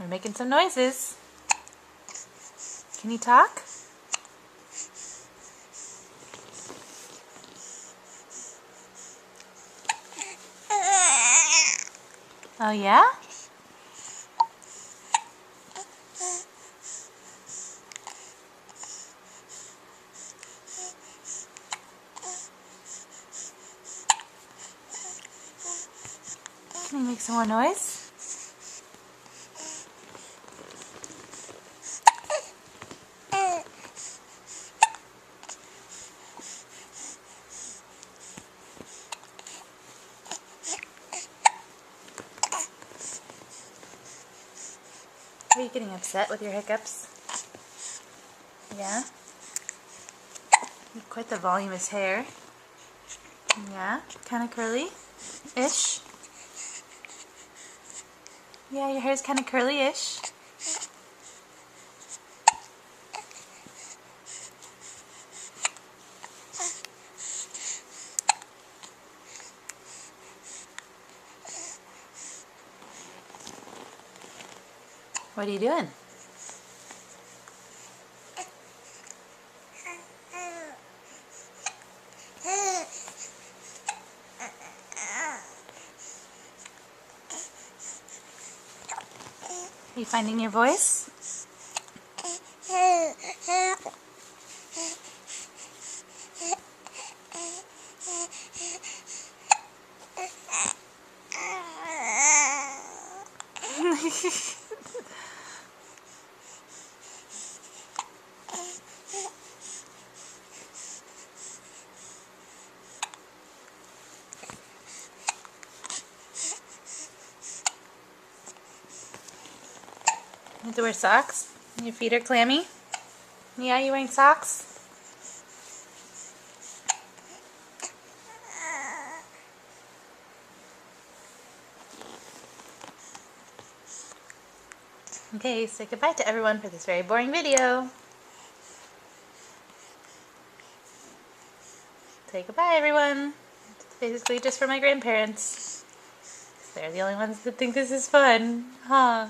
We're making some noises. Can you talk? Oh yeah? Can you make some more noise? Are you getting upset with your hiccups? Yeah? Quite the voluminous hair. Yeah? Kind of curly-ish? Yeah, your hair's kind of curly-ish. What are you doing? Are you finding your voice? You have to wear socks? Your feet are clammy? Yeah, you wearing socks? Okay, say goodbye to everyone for this very boring video. Say goodbye, everyone. It's basically just for my grandparents. They're the only ones that think this is fun. Huh?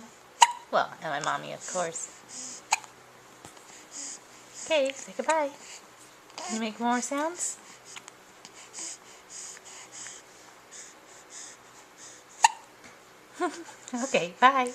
Well, and my mommy, of course. Okay, say goodbye. Can you make more sounds? Okay, bye.